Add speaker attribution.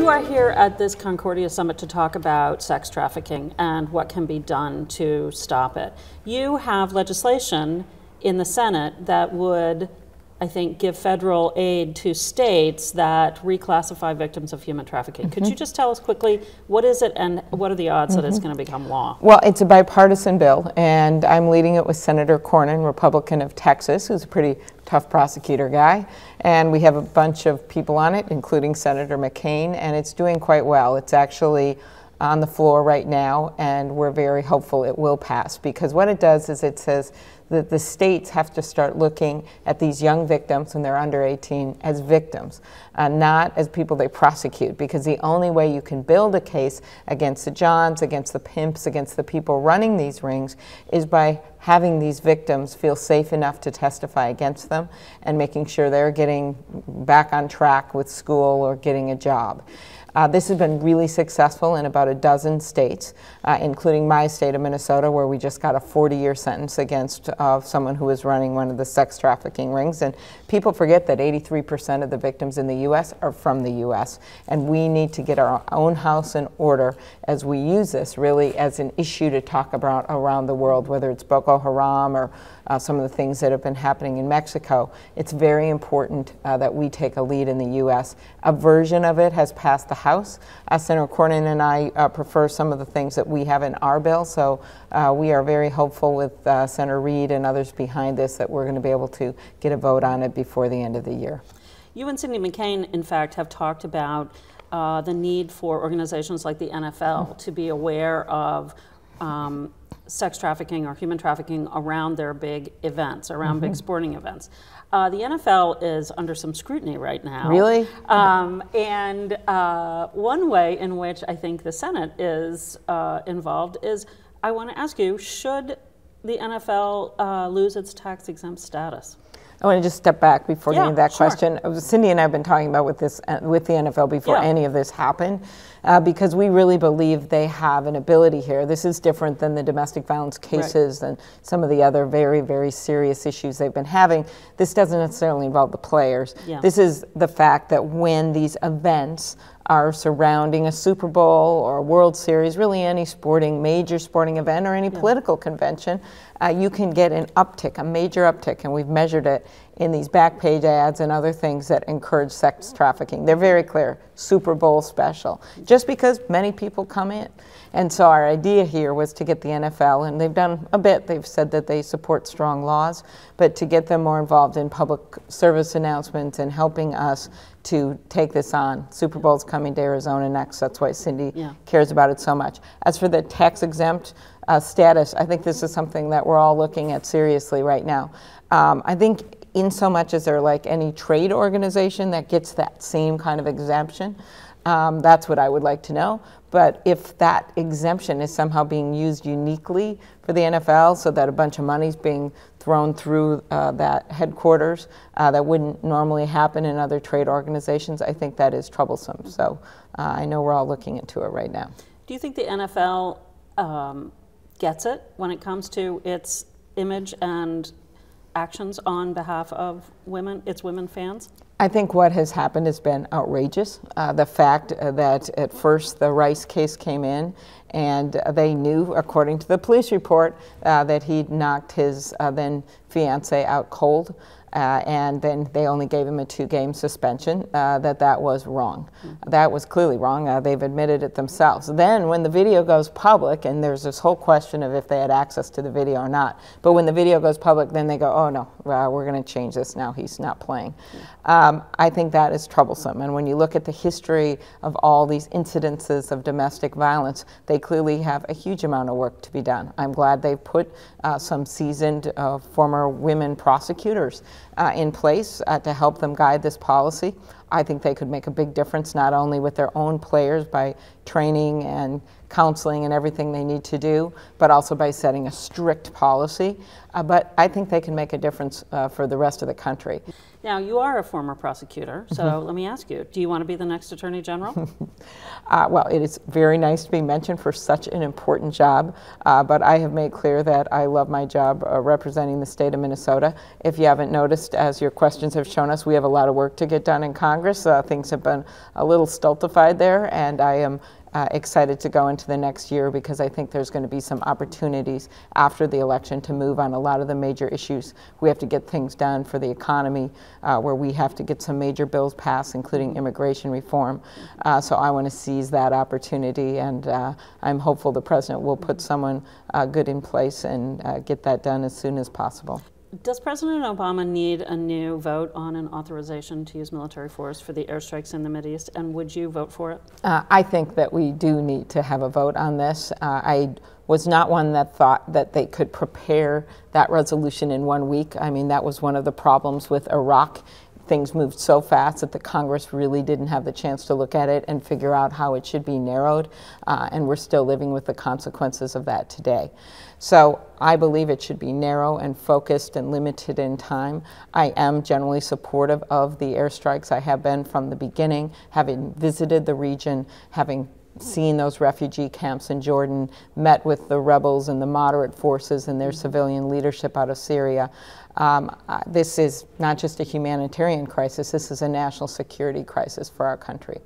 Speaker 1: You are here at this Concordia Summit to talk about sex trafficking and what can be done to stop it. You have legislation in the Senate that would, I think, give federal aid to states that reclassify victims of human trafficking. Could you just tell us quickly, what is it and what are the odds that it's going to become law?
Speaker 2: Well, it's a bipartisan bill, and I'm leading it with Senator Cornyn, Republican of Texas, who's a pretty tough prosecutor guy. And we have a bunch of people on it, including Senator McCain, and it's doing quite well. It's actually on the floor right now, and we're very hopeful it will pass, because what it does is it says that the states have to start looking at these young victims when they're under 18 as victims, not as people they prosecute, because the only way you can build a case against the Johns, against the pimps, against the people running these rings is by having these victims feel safe enough to testify against them and making sure they're getting back on track with school or getting a job. This has been really successful in about a dozen states, including my state of Minnesota, where we just got a 40-year sentence against someone who was running one of the sex trafficking rings. And people forget that 83% of the victims in the U.S. are from the U.S. And we need to get our own house in order as we use this really as an issue to talk about around the world, whether it's Boko Haram or some of the things that have been happening in Mexico. It's very important that we take a lead in the U.S. A version of it has passed the House. Senator Cornyn and I prefer some of the things that we have in our bill, so we are very hopeful with Senator Reid and others behind this that we're going to be able to get a vote on it before the end of the year.
Speaker 1: You and Cindy McCain, in fact, have talked about the need for organizations like the NFL to be aware of sex trafficking or human trafficking around their big events, around big sporting events. The NFL is under some scrutiny right now.
Speaker 2: Really?
Speaker 1: And one way in which I think the Senate is involved is, I want to ask you, should the NFL lose its tax-exempt status?
Speaker 2: I want to just step back before getting to that question. Cindy and I have been talking about with the NFL before any of this happened, because we really believe they have an ability here. This is different than the domestic violence cases and some of the other very, very serious issues they've been having. This doesn't necessarily involve the players. This is the fact that when these events are surrounding a Super Bowl or a World Series, really any major sporting event or any political convention, you can get an uptick, a major uptick, and we've measured it in these back page ads and other things that encourage sex trafficking. They're very clear, Super Bowl special, just because many people come in. And so our idea here was to get the NFL, and they've done a bit, they've said that they support strong laws, but to get them more involved in public service announcements and helping us to take this on. Super Bowl's coming to Arizona next, that's why Cindy cares about it so much. As for the tax-exempt status, I think this is something that we're all looking at seriously right now. I think in so much as they're like any trade organization that gets that same kind of exemption, that's what I would like to know. But if that exemption is somehow being used uniquely for the NFL so that a bunch of money's being thrown through that headquarters that wouldn't normally happen in other trade organizations, I think that is troublesome. So I know we're all looking into it right now.
Speaker 1: Do you think the NFL gets it when it comes to its image and actions on behalf of women, its women fans?
Speaker 2: I think what has happened has been outrageous. The fact that at first the Rice case came in and they knew, according to the police report, that he'd knocked his then fiance out cold. And then they only gave him a 2-game suspension, that was wrong. That was clearly wrong. They've admitted it themselves. Then when the video goes public, and there's this whole question of if they had access to the video or not, but when the video goes public, then they go, oh no, we're going to change this now, he's not playing. I think that is troublesome. And when you look at the history of all these incidences of domestic violence, they clearly have a huge amount of work to be done. I'm glad they've put some seasoned former women prosecutors in place to help them guide this policy. I think they could make a big difference not only with their own players by training and counseling and everything they need to do, but also by setting a strict policy. But I think they can make a difference for the rest of the country.
Speaker 1: Now, you are a former prosecutor, so let me ask you, do you want to be the next Attorney General?
Speaker 2: Well, it is very nice to be mentioned for such an important job, but I have made clear that I love my job representing the state of Minnesota. If you haven't noticed, as your questions have shown us, we have a lot of work to get done in Congress. Congress. Things have been a little stultified there, and I am excited to go into the next year because I think there's going to be some opportunities after the election to move on a lot of the major issues. We have to get things done for the economy, where we have to get some major bills passed, including immigration reform. So I want to seize that opportunity, and I'm hopeful the president will put someone good in place and get that done as soon as possible.
Speaker 1: Does President Obama need a new vote on an authorization to use military force for the airstrikes in the Mideast, and would you vote for it?
Speaker 2: I think that we do need to have a vote on this. I was not one that thought that they could prepare that resolution in 1 week. I mean, that was one of the problems with Iraq. Things moved so fast that the Congress really didn't have the chance to look at it and figure out how it should be narrowed, and we're still living with the consequences of that today. So I believe it should be narrow and focused and limited in time. I am generally supportive of the airstrikes. I have been from the beginning, having visited the region, having seen those refugee camps in Jordan, met with the rebels and the moderate forces and their civilian leadership out of Syria. This is not just a humanitarian crisis, this is a national security crisis for our country.